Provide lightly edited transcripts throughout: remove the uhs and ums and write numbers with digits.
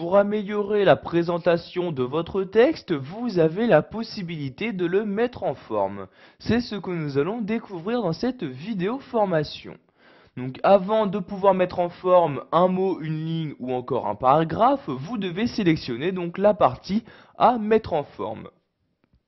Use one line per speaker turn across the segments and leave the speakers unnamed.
pour améliorer la présentation de votre texte, vous avez la possibilité de le mettre en forme. C'est ce que nous allons découvrir dans cette vidéo formation. Donc avant de pouvoir mettre en forme un mot, une ligne ou encore un paragraphe, vous devez sélectionner donc la partie à mettre en forme.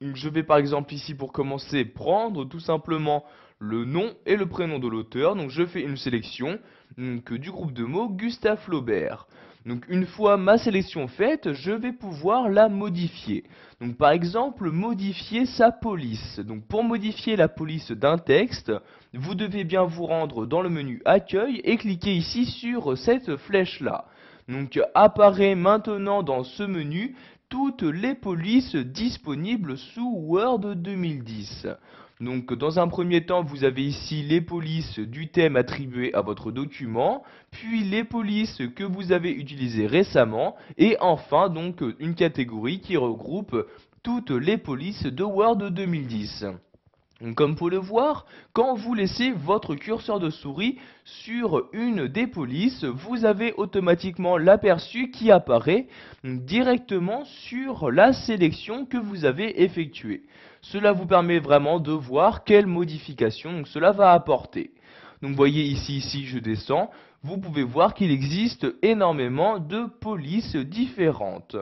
Donc, je vais par exemple ici pour commencer prendre tout simplement le nom et le prénom de l'auteur. Donc je fais une sélection du groupe de mots Gustave Flaubert. Donc une fois ma sélection faite, je vais pouvoir la modifier. Donc par exemple, modifier sa police. Donc pour modifier la police d'un texte, vous devez bien vous rendre dans le menu Accueil et cliquer ici sur cette flèche-là. Donc apparaît maintenant dans ce menu toutes les polices disponibles sous Word 2010. Donc dans un premier temps, vous avez ici les polices du thème attribué à votre document, puis les polices que vous avez utilisées récemment, et enfin donc une catégorie qui regroupe toutes les polices de Word 2010. Comme vous pouvez le voir, quand vous laissez votre curseur de souris sur une des polices, vous avez automatiquement l'aperçu qui apparaît directement sur la sélection que vous avez effectuée. Cela vous permet vraiment de voir quelle modification cela va apporter. Donc vous voyez ici, si je descends, vous pouvez voir qu'il existe énormément de polices différentes.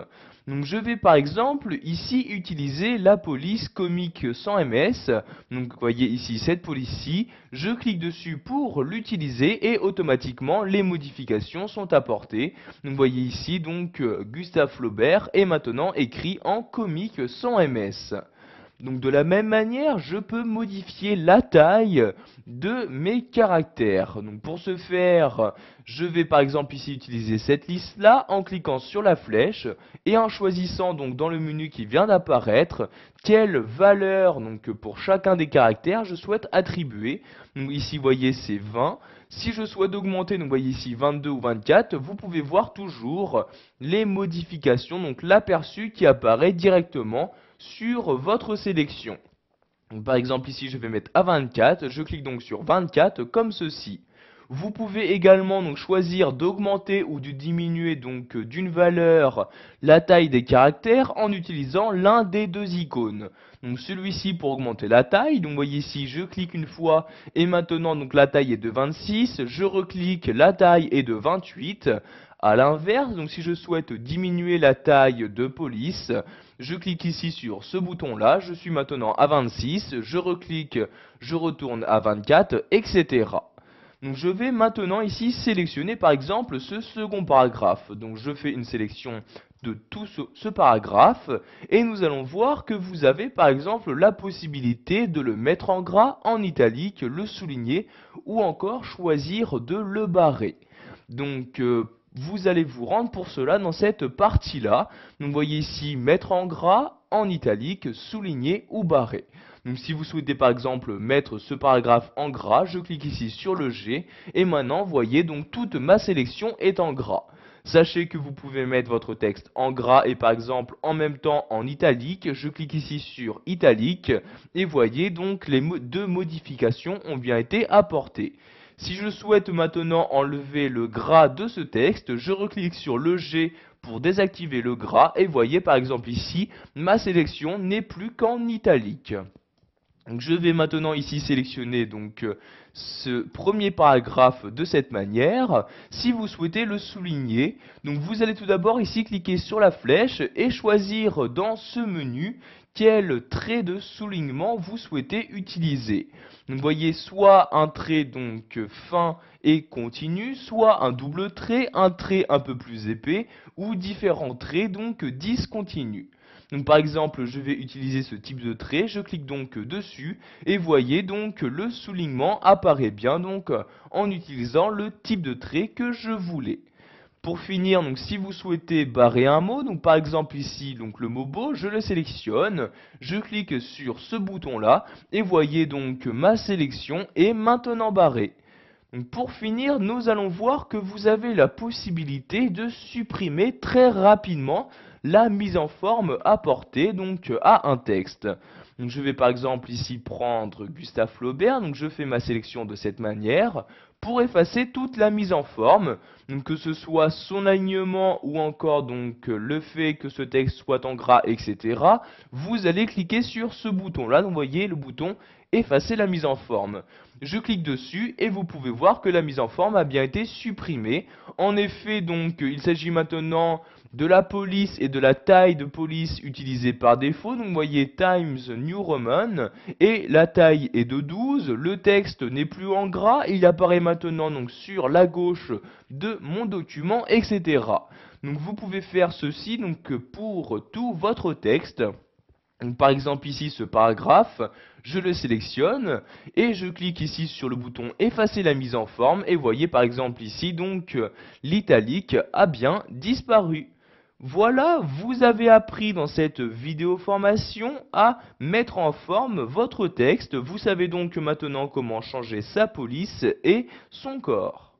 Donc je vais par exemple ici utiliser la police comique sans MS. Donc vous voyez ici cette police-ci, je clique dessus pour l'utiliser et automatiquement les modifications sont apportées. Donc vous voyez ici donc Gustave Flaubert est maintenant écrit en comique sans MS. Donc de la même manière, je peux modifier la taille de mes caractères. Donc pour ce faire, je vais par exemple ici utiliser cette liste-là en cliquant sur la flèche et en choisissant donc dans le menu qui vient d'apparaître quelle valeur donc pour chacun des caractères je souhaite attribuer. Donc ici vous voyez c'est 20. Si je souhaite augmenter, donc vous voyez ici 22 ou 24, vous pouvez voir toujours les modifications, donc l'aperçu qui apparaît directement sur votre sélection. Donc, par exemple ici je vais mettre à 24, je clique donc sur 24 comme ceci. Vous pouvez également donc choisir d'augmenter ou de diminuer donc d'une valeur la taille des caractères en utilisant l'un des deux icônes. Donc celui-ci pour augmenter la taille, donc vous voyez ici je clique une fois et maintenant donc la taille est de 26, je reclique, la taille est de 28. A l'inverse, donc si je souhaite diminuer la taille de police, je clique ici sur ce bouton-là, je suis maintenant à 26, je reclique, je retourne à 24, etc. Donc je vais maintenant ici sélectionner par exemple ce second paragraphe. Donc je fais une sélection de tout ce paragraphe et nous allons voir que vous avez par exemple la possibilité de le mettre en gras, en italique, le souligner ou encore choisir de le barrer. Donc vous allez vous rendre pour cela dans cette partie-là. Donc vous voyez ici mettre en gras, en italique, souligner ou barrer. Donc si vous souhaitez par exemple mettre ce paragraphe en gras, je clique ici sur le G et maintenant vous voyez donc toute ma sélection est en gras. Sachez que vous pouvez mettre votre texte en gras et par exemple en même temps en italique. Je clique ici sur italique et voyez donc les deux modifications ont bien été apportées. Si je souhaite maintenant enlever le gras de ce texte, je reclique sur le G pour désactiver le gras et voyez par exemple ici, ma sélection n'est plus qu'en italique. Donc je vais maintenant ici sélectionner donc ce premier paragraphe de cette manière. Si vous souhaitez le souligner, donc vous allez tout d'abord ici cliquer sur la flèche et choisir dans ce menu quel trait de soulignement vous souhaitez utiliser. Donc vous voyez soit un trait donc fin et continu, soit un double trait, un trait un peu plus épais ou différents traits donc discontinus. Donc par exemple, je vais utiliser ce type de trait, je clique donc dessus et voyez donc le soulignement apparaît bien donc en utilisant le type de trait que je voulais. Pour finir, donc si vous souhaitez barrer un mot, donc par exemple ici donc le mot beau, je le sélectionne, je clique sur ce bouton là et voyez donc ma sélection est maintenant barrée. Donc pour finir, nous allons voir que vous avez la possibilité de supprimer très rapidement la mise en forme apportée donc à un texte. Donc je vais par exemple ici prendre Gustave Flaubert, donc je fais ma sélection de cette manière. pour effacer toute la mise en forme, donc que ce soit son alignement ou encore donc le fait que ce texte soit en gras, etc. Vous allez cliquer sur ce bouton là, donc vous voyez le bouton effacer la mise en forme. Je clique dessus et vous pouvez voir que la mise en forme a bien été supprimée. En effet, donc il s'agit maintenant de la police et de la taille de police utilisée par défaut. Donc vous voyez Times New Roman et la taille est de 12. Le texte n'est plus en gras, il apparaît maintenant donc sur la gauche de mon document, etc. Donc vous pouvez faire ceci donc pour tout votre texte. Donc, par exemple ici ce paragraphe, je le sélectionne et je clique ici sur le bouton effacer la mise en forme et voyez par exemple ici donc l'italique a bien disparu. Voilà, vous avez appris dans cette vidéo formation à mettre en forme votre texte. Vous savez donc maintenant comment changer sa police et son corps.